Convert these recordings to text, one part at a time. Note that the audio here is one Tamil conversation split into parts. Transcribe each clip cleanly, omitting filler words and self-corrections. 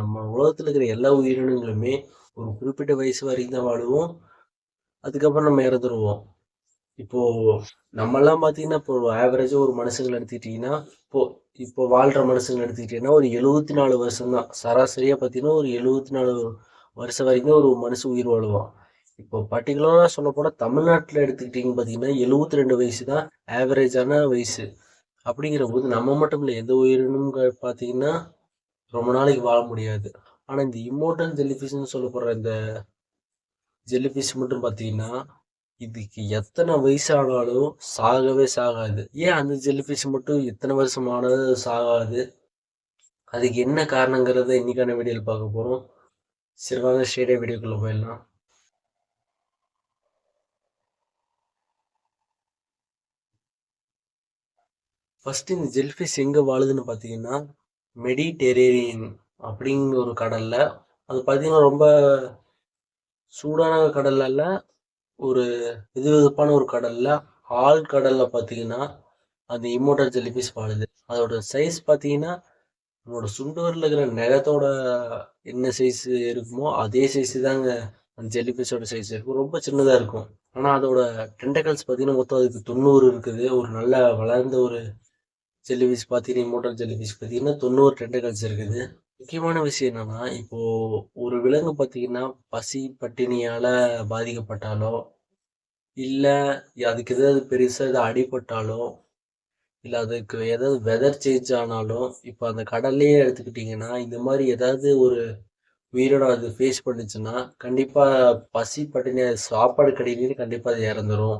நம்ம உலகத்துல இருக்கிற எல்லா உயிரினங்களுமே ஒரு குறிப்பிட்ட வயசு வரைக்கும் தான் வாழுவோம். அதுக்கப்புறம் நம்ம இறந்துருவோம். இப்போ நம்மலாம் பார்த்தீங்கன்னா, இப்போ ஆவரேஜா ஒரு மனுஷங்கள எடுத்துக்கிட்டீங்கன்னா, இப்போ இப்போ வாழ்ற மனுஷங்கள எடுத்துக்கிட்டீங்கன்னா, ஒரு 74 வருஷம் தான். சராசரியா பார்த்தீங்கன்னா, ஒரு 74 வருஷம் வரைக்கும் ஒரு மனுஷன் உயிர் வாழுவான். இப்போ பர்ட்டிகுலரா சொல்லப்போனா தமிழ்நாட்டுல எடுத்துக்கிட்டீங்கன்னு பார்த்தீங்கன்னா, 72 வயசு தான் ஆவரேஜான வயசு. அப்படிங்கிறபோது நம்ம மட்டும் இல்ல, எந்த உயிரினமும் பார்த்தீங்கன்னா, ரொம்ப நாளைக்கு வாழ முடியாது. ஆனா இந்த இம்மோர்டல் ஜெல்லிஃபிஷ்ன்னு சொல்லப்படுற இந்த ஜெல்லிஃபிஷ் மட்டும் பார்த்தீங்கன்னா, இதுக்கு எத்தனை வயசானாலும் சாகவே சாகாது. ஏன் அந்த ஜெல்லிஃபிஷ் மட்டும் எத்தனை வருஷம் ஆனாலும் சாகாது? அதுக்கு என்ன காரணங்கிறத இன்னைக்கான வீடியோல பார்க்க போறோம். சரி வாங்க ஸ்ட்ரெயிட்டா வீடியோக்குள்ள போயிடலாம். ஃபர்ஸ்ட் இந்த ஜெல்லிஃபிஷ் எங்க வாழுதுன்னு பார்த்தீங்கன்னா, மெடிடெரேனியன் அப்படிங்கிற ஒரு கடல்ல. அது பார்த்தீங்கன்னா ரொம்ப சூடான கடல்ல இல்ல, ஒரு வெதுவெதுப்பான ஒரு கடல்ல, ஆழ்கடல்ல பார்த்தீங்கன்னா அந்த இம்மோர்டல் ஜெல்லிஃபிஷ் வாழுது. அதோட சைஸ் பார்த்தீங்கன்னா, நம்மளோட சுண்டு விரல்ல இருக்கிற நகத்தோட என்ன சைஸ் இருக்குமோ அதே சைஸ் தாங்க அந்த ஜெல்லிஃபிஷோட சைஸ் இருக்கும். ரொம்ப சின்னதா இருக்கும். ஆனா அதோட டென்டக்கல்ஸ் பார்த்தீங்கன்னா மொத்தம் அதுக்கு 90 இருக்குது. ஒரு நல்ல வளர்ந்த ஒரு ஜெல்லிஃபிஷ் பார்த்தீங்கன்னா, இம்மோர்டல் ஜெல்லிஃபிஷ் பார்த்தீங்கன்னா 90 டென்டக்கல்ஸ் இருக்குது. முக்கியமான விஷயம் என்னன்னா, இப்போ ஒரு விலங்கு பார்த்தீங்கன்னா பசி பட்டினியால பாதிக்கப்பட்டாலோ, இல்ல அதுக்கு ஏதாவது பெருசா ஏதாவது அடிபட்டாலோ, இல்ல அதுக்கு ஏதாவது வெதர் சேஞ்ச் ஆனாலும், இப்ப அந்த கடல்லயே எடுத்துக்கிட்டீங்கன்னா, இந்த மாரி ஏதாவது ஒரு உயிரினம் அது ஃபேஸ் பண்ணுச்சுன்னா, கண்டிப்பா பசி, பட்டினி அது சாப்பாடு கிடைக்கலன்னு கண்டிப்பா அது இறந்துரும்.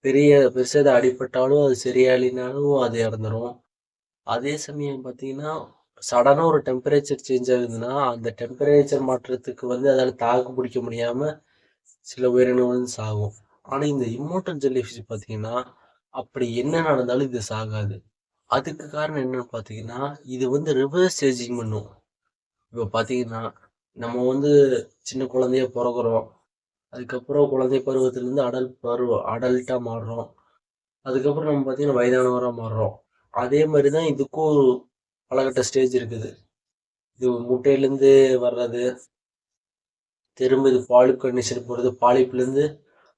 பெருசா எதா அடிபட்டாலும், அது சரியாகலைனாலும் அது இறந்துரும். அதே சமயம் பார்த்தீங்கன்னா, சடனா ஒரு டெம்பரேச்சர் சேஞ்ச் ஆகுதுன்னா, அந்த டெம்பரேச்சர் மாற்றத்துக்கு அதால தாக்கு பிடிக்க முடியாம சில உயிரினங்கள் சாகும். ஆனா இந்த இம்மோர்டல் ஜெல்லிஃபிஷ் பார்த்தீங்கன்னா, அப்படி என்ன நடந்தாலும் இது சாகாது. அதுக்கு காரணம் என்னன்னு பார்த்தீங்கன்னா, இது ரிவர்ஸ் ஏஜிங் பண்ணும். இப்போ பார்த்தீங்கன்னா, நம்ம சின்ன குழந்தையா பொறக்குறோம். அதுக்கப்புறம் குழந்தை பருவத்திலேருந்து அடல்ட்டா மாறுறோம். அதுக்கப்புறம் நம்ம பார்த்தீங்கன்னா, வயதானவரா மாறுறோம். அதே மாரி தான் இதுக்கும் ஒரு பலகட்ட ஸ்டேஜ் இருக்குது. இது முட்டையிலேருந்து வர்றது, திரும்ப இது பாலிப் கண்டிஷன் போறது, பாலிப்லேருந்து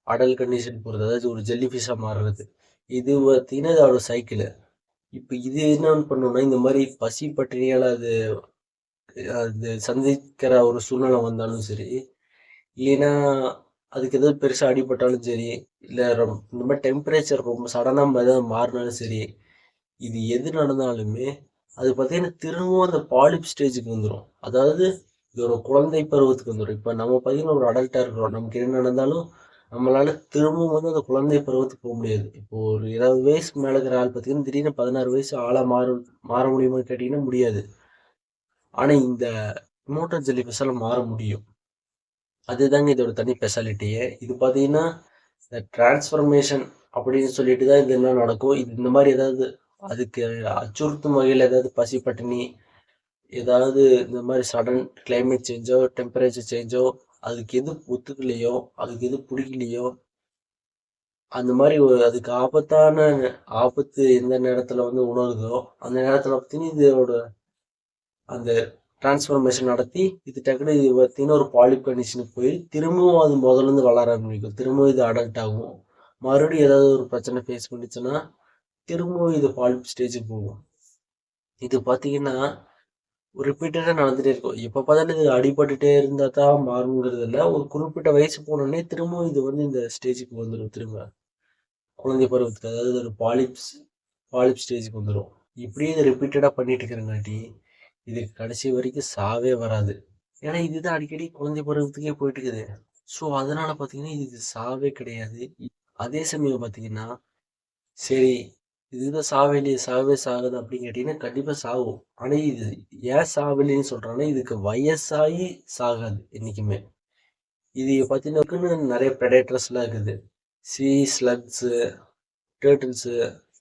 அடல்ட் கண்டிஷன் போறது. அதாவது ஒரு ஜெல்லி ஃபிஷ்ஷா மாறுறது. இது பார்த்தீங்கன்னா, இதோட சைக்கிளு. இப்ப இது என்ன பண்ணும்னா, இந்த மாரி பசி பட்டினியால அது அது சந்திக்கிற ஒரு சூழ்நிலை வந்தாலும் சரி, இல்லைன்னா அதுக்கு ஏதாவது பெருசா அடிபட்டாலும் சரி, இல்ல இந்த மாதிரி டெம்பரேச்சர் ரொம்ப சடனா ஏதாவது மாறினாலும் சரி, இது எது நடந்தாலுமே அது பார்த்தீங்கன்னா திரும்பவும் அந்த பாலிப் ஸ்டேஜுக்கு வந்துடும். அதாவது இது ஒரு குழந்தை பருவத்துக்கு வந்துடும். இப்போ நம்ம பார்த்தீங்கன்னா ஒரு அடல்ட்டா இருக்கிறோம். நமக்கு என்ன நடந்தாலும் நம்மளால திரும்பவும் அந்த குழந்தை பருவத்துக்கு போக முடியாது. இப்போ ஒரு 20 வயசுக்கு மேல இருக்கிற ஆள் பார்த்தீங்கன்னா, திடீர்னு 16 வயசு ஆளா மாற முடியுமான்னு கேட்டீங்கன்னா முடியாது. ஆனா இந்த இம்மோர்டல் ஜெல்லிஃபிஷ்ஷால மாற முடியும். அதுதாங்க இதோட தனி ஸ்பெஷாலிட்டியே. இது பார்த்தீங்கன்னா, இந்த டிரான்ஸ்ஃபர்மேஷன் அப்படின்னு சொல்லிட்டு தான் இதெல்லாம் நடக்கும். இது இந்த மாதிரி ஏதாவது அதுக்கு அச்சுறுத்தும் வகையில் ஏதாவது பசி, பட்டினி, ஏதாவது இந்த மாதிரி சடன் கிளைமேட் சேஞ்சோ, டெம்பரேச்சர் சேஞ்சோ, அதுக்கு எது ஒத்துக்கலையோ, அதுக்கு எது பிடிக்கலையோ, அந்த மாதிரி அதுக்கு ஆபத்து எந்த நேரத்தில் உணருதோ, அந்த நேரத்தில் பார்த்தீங்கன்னா இதோட அந்த டிரான்ஸ்ஃபர்மேஷன் நடத்தி இது டக்குனு இது பார்த்தீங்கன்னா ஒரு பாலிப் கண்டிஷனுக்கு போய் திரும்பவும் அது முதல்ல இருந்து வளர ஆரம்பிக்கும். திரும்பவும் இது அடல்ட் ஆகும். மறுபடியும் ஏதாவது ஒரு பிரச்சனை ஃபேஸ் பண்ணிச்சுன்னா திரும்பவும் இது பாலிப் ஸ்டேஜுக்கு போகும். இது பார்த்தீங்கன்னா ரிப்பீட்டடாக நடந்துகிட்டே இருக்கும். எப்போ பார்த்தாலும் இது அடிபட்டுட்டே இருந்தால் தான் மாறுங்கிறது இல்லை. ஒரு குறிப்பிட்ட வயசு போனோடனே திரும்பவும் இது இந்த ஸ்டேஜுக்கு வந்துடும். திரும்ப குழந்தை பருவத்துக்கு, அதாவது ஒரு பாலிப் ஸ்டேஜுக்கு வந்துடும். இப்படியே இதை ரிப்பீட்டடாக பண்ணிட்டு இருக்கிறங்காட்டி இதுக்கு கடைசி வரைக்கும் சாவே வராது. ஏன்னா இதுதான் அடிக்கடி குழந்தை பருவத்துக்கே போயிட்டு இருக்குது. ஸோ அதனால பார்த்தீங்கன்னா இதுக்கு சாவே கிடையாது. அதே சமயம் பார்த்தீங்கன்னா, சரி இதுதான் சாவே சாகுது அப்படின்னு கேட்டீங்கன்னா கண்டிப்பா சாகும். ஆனா இது ஏன் சாவலின்னு சொல்றாங்கன்னா, இதுக்கு வயசாகி சாகாது என்னைக்குமே. இது பார்த்தீங்கன்னா நிறைய ப்ரெடேட்டர்ஸ்லாம் இருக்குது. சி ஸ்லக்ஸு, டேர்ட்டில்ஸு,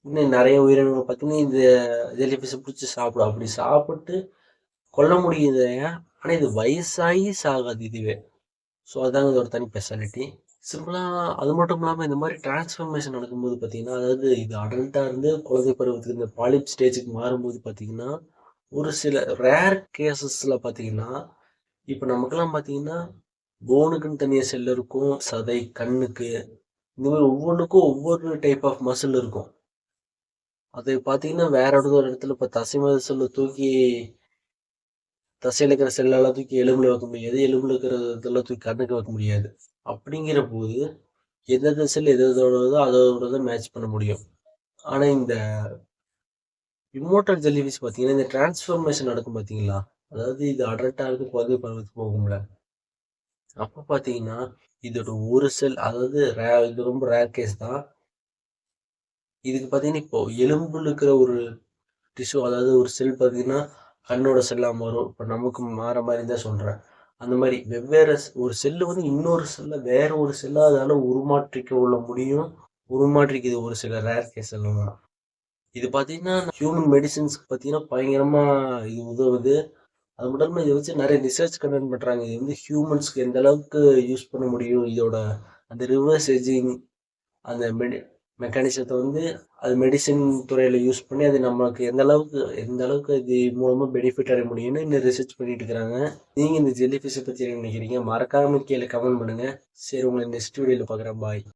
இன்னும் நிறைய உயிரினங்கள் பார்த்தீங்கன்னா இந்த ஜெல்லிஃபிஷ்ஷை பிடிச்சி சாப்பிடும். அப்படி சாப்பிட்டு கொல்ல முடியுது. ஆனா இது வயசாகி சாகாது இதுவே. ஸோ அதாங்க இதோட தனி ஸ்பெஷாலிட்டி. சிம்பிளா அது மட்டும் இல்லாம இந்த மாதிரி டிரான்ஸ்ஃபர்மேஷன் நடக்கும்போது பார்த்தீங்கன்னா, அதாவது இது அடல்ட்டா இருந்து குழந்தை பருவத்துக்கு இந்த பாலிப் ஸ்டேஜுக்கு மாறும்போது பார்த்தீங்கன்னா, ஒரு சில ரேர் கேசஸ்ல பார்த்தீங்கன்னா, இப்ப நமக்கெல்லாம் பார்த்தீங்கன்னா, போனுக்குன்னு தனியா செல் இருக்கும். சதை, கண்ணுக்கு இந்த மாரி ஒவ்வொன்னுக்கும் ஒவ்வொரு டைப் ஆஃப் மசில் இருக்கும். அது பார்த்தீங்கன்னா, வேற ஒரு இடத்துல இப்ப தசை மசில தூக்கி தசையில இருக்கிற செல்லெல்லாம் தூக்கி எலும்புல வைக்க முடியாது. எலும்புல இருக்கிற இதெல்லாம் தூக்கி கண்ணுக்கு வைக்க முடியாது. அப்படிங்கிற போது எந்தெந்த செல் எதோடதோ அதோட மேட்ச் பண்ண முடியும். ஆனா இந்த இம்மோர்டல் ஜெல்லிஃபிஷ் பார்த்தீங்கன்னா, இந்த டிரான்ஸ்ஃபர்மேஷன் நடக்கும் பார்த்தீங்களா? அதாவது இது அடல்ட்டா இருந்து குழந்தை பருவத்துக்கு போகும்ல. அப்ப பார்த்தீங்கன்னா, இதோட ஒரு செல் அதாவது இது ரொம்ப ரேர் கேஸ் தான். இதுக்கு பார்த்தீங்கன்னா, இப்போ எலும்புல இருக்கிற ஒரு டிஷ்யூ அதாவது ஒரு செல் பார்த்தீங்கன்னா, கண்ணோட செல்லா மாறும். இப்ப நமக்கு மாற மாரி தான் சொல்றேன். அந்த மாரி வெவ்வேறு ஒரு செல்லு வந்து இன்னொரு செல்ல வேற ஒரு செல்லா அதால உருமாற்றிக்க உள்ள முடியும். உருமாற்றிக்குது ஒரு சில ரேர் கேஸ் எல்லாம். இது பார்த்தீங்கன்னா, ஹியூமன் மெடிசின்ஸ்க்கு பார்த்தீங்கன்னா, பயங்கரமா இது உதவுது. அது மட்டும் இல்லாம இத வச்சு நெறைய ரிசர்ச் கண்டக்ட் பண்றாங்க. இது வந்து ஹியூமன்ஸ்க்கு எந்த அளவுக்கு யூஸ் பண்ண முடியும். இதோட அந்த ரிவர்ஸ் எட்ஜிங் அந்த மெக்கானிசத்த வந்து அது மெடிசின் துறையில யூஸ் பண்ணி அது நமக்கு எந்த அளவுக்கு இது மூலமா பெனிஃபிட் அடைய முடியும்னு இன்னும் ரிசர்ச் பண்ணிட்டு இருக்கிறாங்க. நீங்க இந்த ஜெல்லி ஃபிஷ்ஷ பத்தி என்ன நினைக்கிறீங்க? மறக்காம கீழ கமெண்ட் பண்ணுங்க. சரி உங்கள நெக்ஸ்ட் வீடியோல பார்க்குறேன். பாய்.